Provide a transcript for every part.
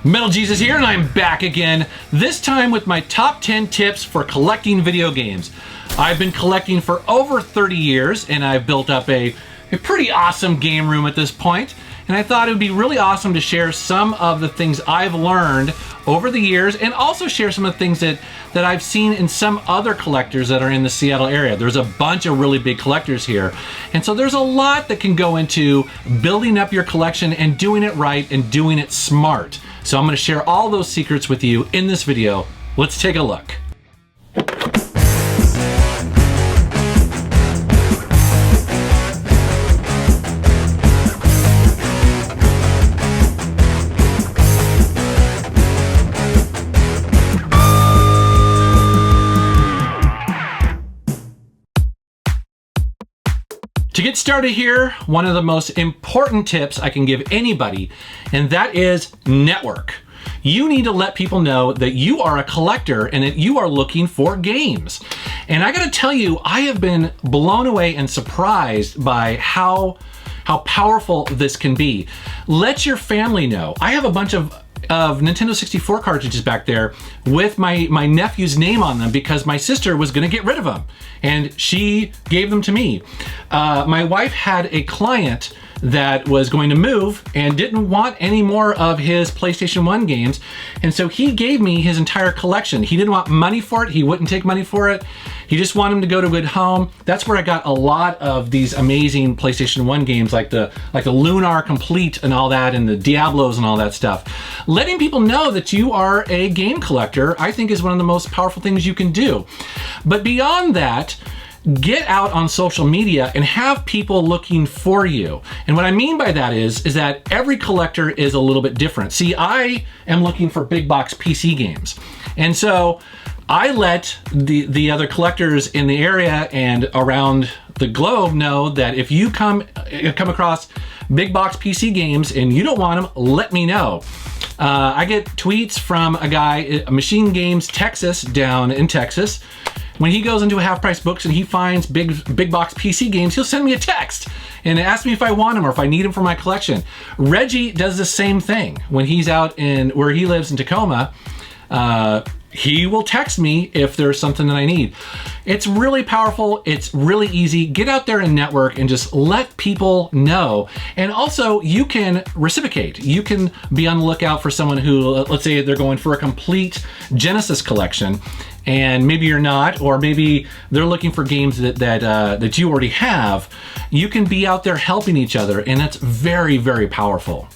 Metal Jesus here, and I'm back again, this time with my top 10 tips for collecting video games. I've been collecting for over 30 years, and I've built up a pretty awesome game room at this point, and I thought it would be really awesome to share some of the things I've learned over the years, and also share some of the things that I've seen in some other collectors that are in the Seattle area. There's a bunch of really big collectors here, and so there's a lot that can go into building up your collection and doing it right and doing it smart. So I'm going to share all those secrets with you in this video. Let's take a look. To get started here, one of the most important tips I can give anybody, and that is network. You need to let people know that you are a collector and that you are looking for games. And I gotta tell you, I have been blown away and surprised by how powerful this can be. Let your family know. I have a bunch of Nintendo 64 cartridges back there with my nephew's name on them because my sister was gonna get rid of them and she gave them to me. My wife had a client that was going to move and didn't want any more of his PlayStation 1 games, and so he gave me his entire collection. He didn't want money for it, he wouldn't take money for it, he just wanted him to go to a good home. That's where I got a lot of these amazing PlayStation 1 games like the Lunar Complete and all that, and the Diablos and all that stuff. Letting people know that you are a game collector, I think, is one of the most powerful things you can do. But beyond that, get out on social media and have people looking for you. And what I mean by that is that every collector is a little bit different. See, I am looking for big box PC games. And so I let the other collectors in the area and around the globe know that if you come across big box PC games and you don't want them, let me know. I get tweets from a guy, Machine Games Texas, down in Texas. When he goes into a Half Price Books and he finds big box PC games, he'll send me a text and ask me if I want them or if I need them for my collection. Reggie does the same thing. When he's out in where he lives in Tacoma, he will text me if there's something that I need. It's really powerful. It's really easy. Get out there and network and just let people know. And also, you can reciprocate. You can be on the lookout for someone who, let's say they're going for a complete Genesis collection, and maybe you're not, or maybe they're looking for games that you already have. You can be out there helping each other, and that's very, very powerful.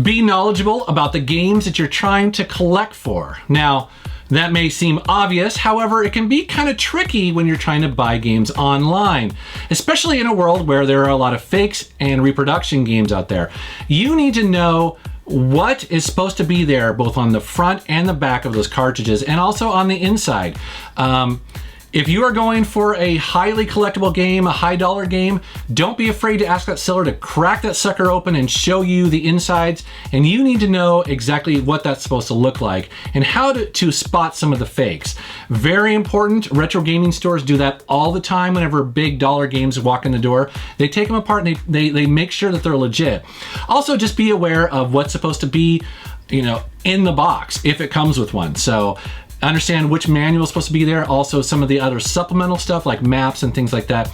Be knowledgeable about the games that you're trying to collect for. Now, that may seem obvious, however, it can be kind of tricky when you're trying to buy games online, especially in a world where there are a lot of fakes and reproduction games out there. You need to know what is supposed to be there, both on the front and the back of those cartridges, and also on the inside. If you are going for a highly collectible game, a high dollar game, don't be afraid to ask that seller to crack that sucker open and show you the insides. And you need to know exactly what that's supposed to look like and how to spot some of the fakes. Very important. Retro gaming stores do that all the time whenever big dollar games walk in the door. They take them apart and they make sure that they're legit. Also, just be aware of what's supposed to be, in the box if it comes with one. So understand which manual is supposed to be there, also some of the other supplemental stuff like maps and things like that.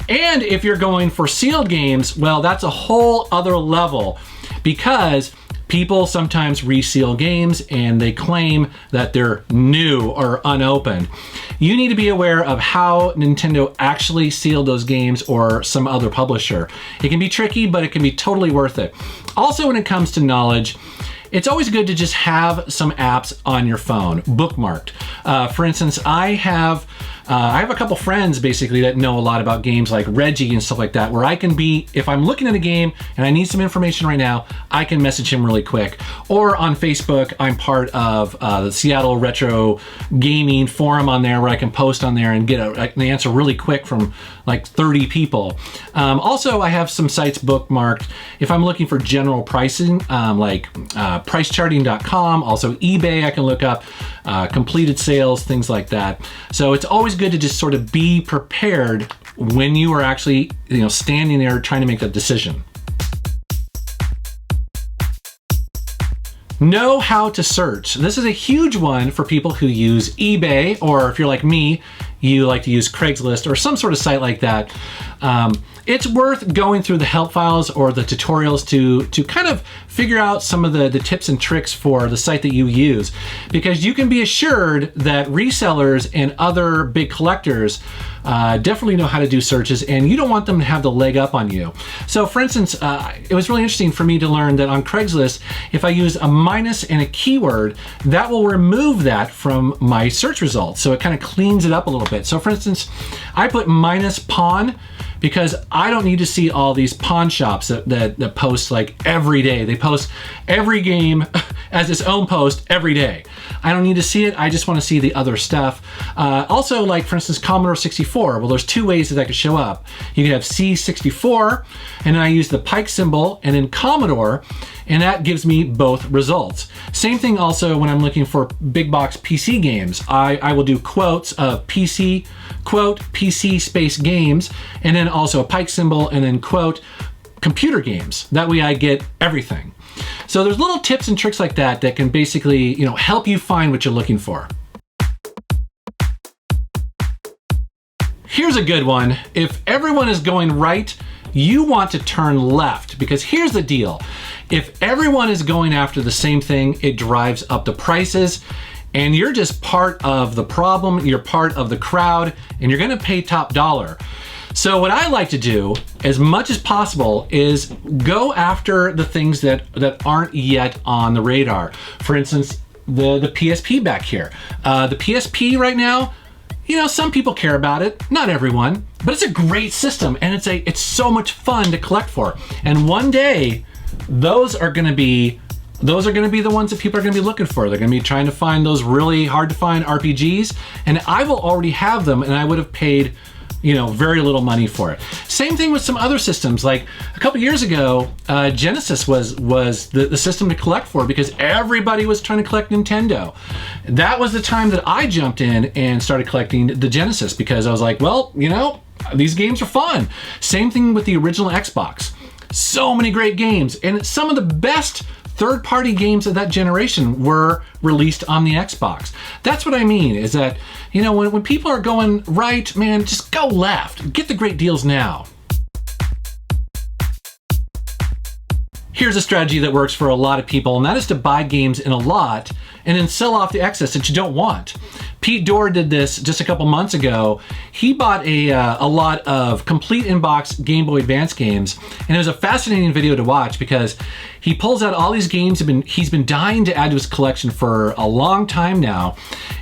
And if you're going for sealed games, well, that's a whole other level because people sometimes reseal games and they claim that they're new or unopened. You need to be aware of how Nintendo actually sealed those games or some other publisher. It can be tricky, but it can be totally worth it. Also, when it comes to knowledge, it's always good to just have some apps on your phone, bookmarked. For instance, I have a couple friends basically that know a lot about games like Reggie and stuff like that, where I can be, if I'm looking at a game and I need some information right now, I can message him really quick. Or on Facebook, I'm part of the Seattle Retro Gaming Forum on there where I can post on there and get an answer really quick from like 30 people. Also, I have some sites bookmarked if I'm looking for general pricing, like pricecharting.com, also eBay I can look up, completed sales, things like that. So it's always good to just sort of be prepared when you are actually, standing there trying to make that decision. Know how to search. This is a huge one for people who use eBay, or if you're like me, you like to use Craigslist or some sort of site like that. It's worth going through the help files or the tutorials to kind of figure out some of the tips and tricks for the site that you use, because you can be assured that resellers and other big collectors definitely know how to do searches, and you don't want them to have the leg up on you. So for instance, it was really interesting for me to learn that on Craigslist, if I use a minus and a keyword, that will remove that from my search results. So it kind of cleans it up a little bit. So for instance, I put minus pawn because I don't need to see all these pawn shops that post like every day. They post every game as its own post every day. I don't need to see it. I just want to see the other stuff. Also, like for instance, Commodore 64. Well, there's two ways that could show up. You can have C64, and then I use the Pike symbol, and then Commodore, and that gives me both results. Same thing also when I'm looking for big box PC games. I will do quotes of PC, quote, PC space games, and then also a Pike symbol, and then quote, computer games. That way I get everything. So there's little tips and tricks like that that can basically, help you find what you're looking for. Here's a good one. If everyone is going right, you want to turn left, because here's the deal. If everyone is going after the same thing, it drives up the prices, and you're just part of the problem, you're part of the crowd, and you're gonna pay top dollar. So what I like to do, as much as possible, is go after the things that aren't yet on the radar. For instance, the PSP back here. The PSP right now, some people care about it, not everyone, but it's a great system, and it's so much fun to collect for. And one day, those are gonna be the ones that people are gonna be looking for. They're gonna be trying to find those really hard to find RPGs, and I will already have them, and I would have paid very little money for it. Same thing with some other systems. Like a couple years ago, Genesis was the system to collect for, because everybody was trying to collect Nintendo. That was the time that I jumped in and started collecting the Genesis, because I was like, well, these games are fun. Same thing with the original Xbox. So many great games, and some of the best third-party games of that generation were released on the Xbox. That's what I mean, is that, when people are going right, man, just go left. Get the great deals now. Here's a strategy that works for a lot of people, and that is to buy games in a lot and then sell off the excess that you don't want. Pete Dorr did this just a couple months ago. He bought a lot of complete in-box Game Boy Advance games, and it was a fascinating video to watch, because he pulls out all these games he's been dying to add to his collection for a long time now,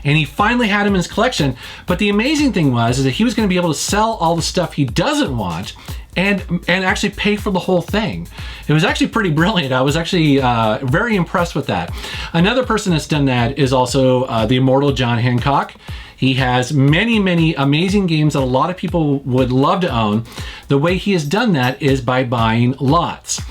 and he finally had them in his collection. But the amazing thing is that he was going to be able to sell all the stuff he doesn't want and actually pay for the whole thing. It was actually pretty brilliant. I was actually very impressed with that. Another person that's done that is also the immortal John Hancock. He has many, many amazing games that a lot of people would love to own. The way he has done that is by buying lots.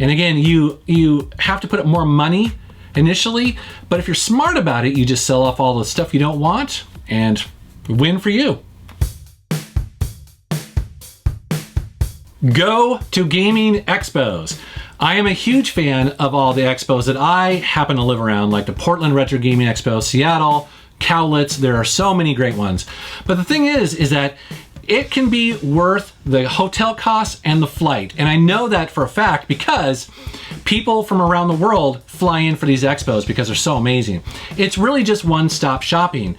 And again, you have to put up more money initially, but if you're smart about it, you just sell off all the stuff you don't want, and win for you. Go to gaming expos. I am a huge fan of all the expos that I happen to live around, like the Portland Retro Gaming Expo, Seattle, Cowlitz. There are so many great ones. But the thing is that it can be worth the hotel costs and the flight. And I know that for a fact because people from around the world fly in for these expos because they're so amazing. It's really just one-stop shopping.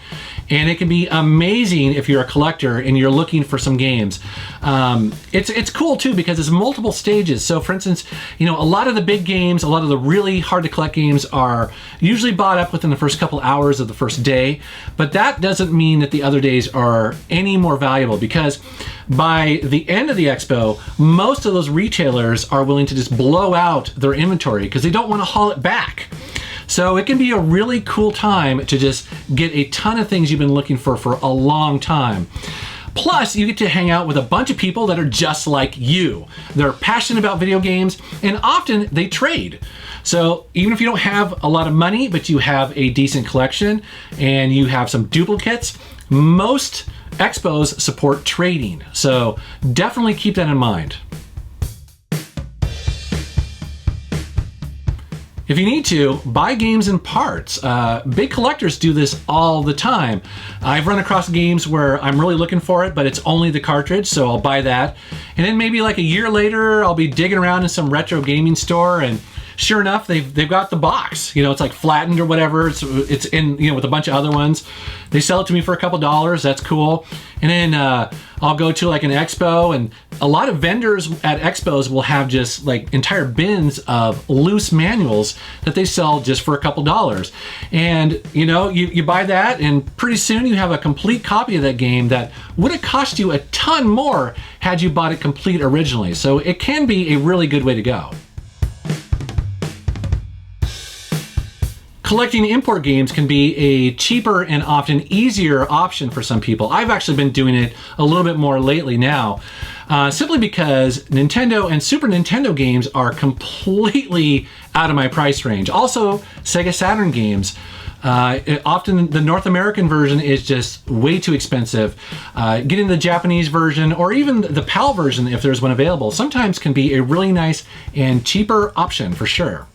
And it can be amazing if you're a collector and you're looking for some games. It's cool too because it's multiple stages. So for instance, a lot of the big games, a lot of the really hard to collect games are usually bought up within the first couple hours of the first day. But that doesn't mean that the other days are any more valuable, because by the end of the expo, most of those retailers are willing to just blow out their inventory because they don't want to haul it back. So it can be a really cool time to just get a ton of things you've been looking for a long time. Plus, you get to hang out with a bunch of people that are just like you. They're passionate about video games, and often they trade. So even if you don't have a lot of money, but you have a decent collection and you have some duplicates, most expos support trading. So definitely keep that in mind. If you need to, buy games in parts. Big collectors do this all the time. I've run across games where I'm really looking for it, but it's only the cartridge, so I'll buy that. And then maybe like a year later, I'll be digging around in some retro gaming store, and sure enough, they've got the box. You know, it's like flattened or whatever. It's in, you know, with a bunch of other ones. They sell it to me for a couple dollars. That's cool. And then I'll go to like an expo, and a lot of vendors at expos will have just like entire bins of loose manuals that they sell just for a couple dollars. And you know, you buy that, and pretty soon you have a complete copy of that game that would have cost you a ton more had you bought it complete originally. So it can be a really good way to go. Collecting import games can be a cheaper and often easier option for some people. I've actually been doing it a little bit more lately now, simply because Nintendo and Super Nintendo games are completely out of my price range. Also, Sega Saturn games. Often the North American version is just way too expensive. Getting the Japanese version, or even the PAL version if there's one available, sometimes can be a really nice and cheaper option for sure.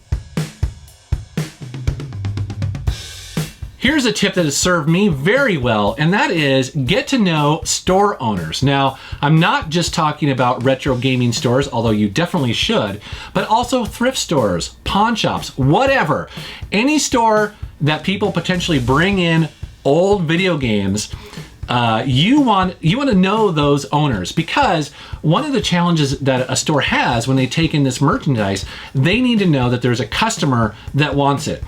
Here's a tip that has served me very well, and that is get to know store owners. Now, I'm not just talking about retro gaming stores, although you definitely should, but also thrift stores, pawn shops, whatever. Any store that people potentially bring in old video games, you want to know those owners, because one of the challenges that a store has when they take in this merchandise, they need to know that there's a customer that wants it.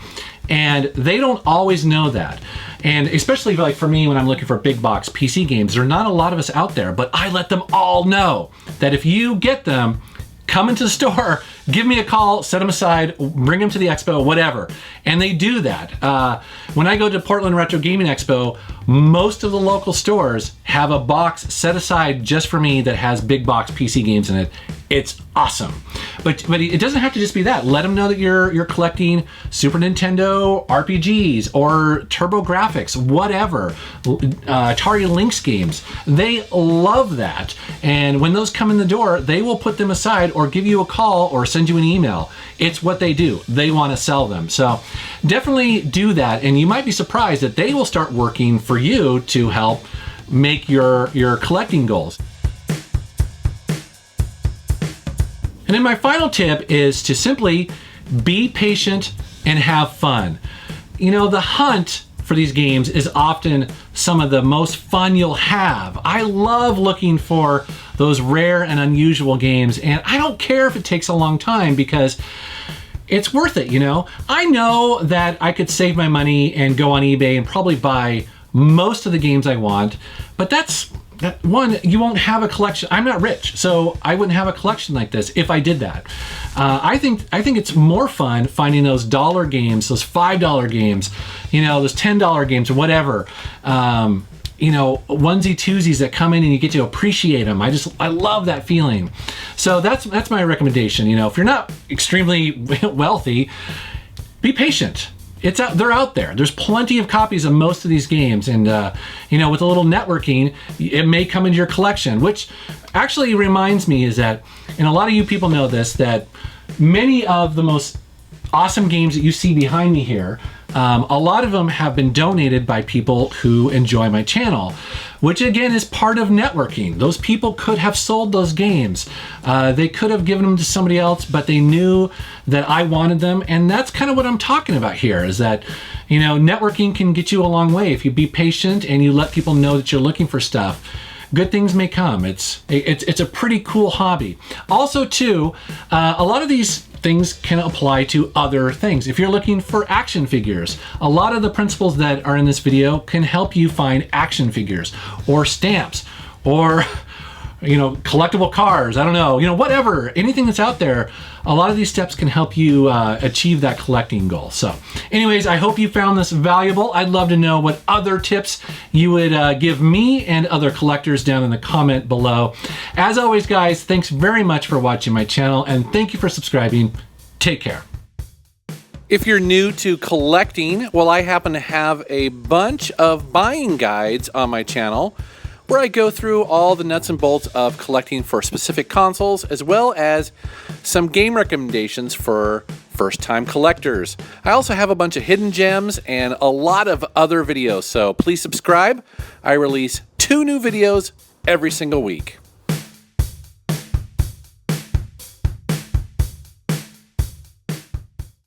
And they don't always know that. And especially like for me, when I'm looking for big box PC games, there are not a lot of us out there, but I let them all know that if you get them, come into the store, give me a call, set them aside, bring them to the expo, whatever. And they do that. When I go to Portland Retro Gaming Expo, most of the local stores have a box set aside just for me that has big box PC games in it. It's awesome. But it doesn't have to just be that. Let them know that you're collecting Super Nintendo RPGs or TurboGrafx, whatever, Atari Lynx games. They love that. And when those come in the door, they will put them aside or give you a call or send you an email. It's what they do. They want to sell them. So definitely do that. And you might be surprised that they will start working for you to help make your collecting goals. And then my final tip is to simply be patient and have fun. You know, the hunt for these games is often some of the most fun you'll have. I love looking for those rare and unusual games, and I don't care if it takes a long time because it's worth it, you know? I know that I could save my money and go on eBay and probably buy most of the games I want, but one, you won't have a collection. I'm not rich, so I wouldn't have a collection like this if I did that. I think it's more fun finding those dollar games, those $5 games, you know, those $10 games or whatever. You know, onesie twosies that come in and you get to appreciate them. I love that feeling. So that's my recommendation. You know, if you're not extremely wealthy, be patient. They're out there. There's plenty of copies of most of these games, and you know, with a little networking, it may come into your collection. Which actually reminds me is that, and a lot of you people know this, that many of the most awesome games that you see behind me here, a lot of them have been donated by people who enjoy my channel, which again is part of networking. Those people could have sold those games. They could have given them to somebody else, but they knew that I wanted them. And that's kind of what I'm talking about here, is that, you know, networking can get you a long way. If you be patient and you let people know that you're looking for stuff, good things may come. It's a pretty cool hobby. Also too, a lot of these things can apply to other things. If you're looking for action figures, a lot of the principles that are in this video can help you find action figures or stamps or, you know, collectible cars. I don't know, you know, whatever, anything that's out there. A lot of these steps can help you achieve that collecting goal. So anyways, I hope you found this valuable. I'd love to know what other tips you would give me and other collectors down in the comment below. As always, guys, thanks very much for watching my channel, and thank you for subscribing. Take care. If you're new to collecting, well, I happen to have a bunch of buying guides on my channel where I go through all the nuts and bolts of collecting for specific consoles, as well as some game recommendations for first-time collectors. I also have a bunch of hidden gems and a lot of other videos, so please subscribe. I release 2 new videos every single week.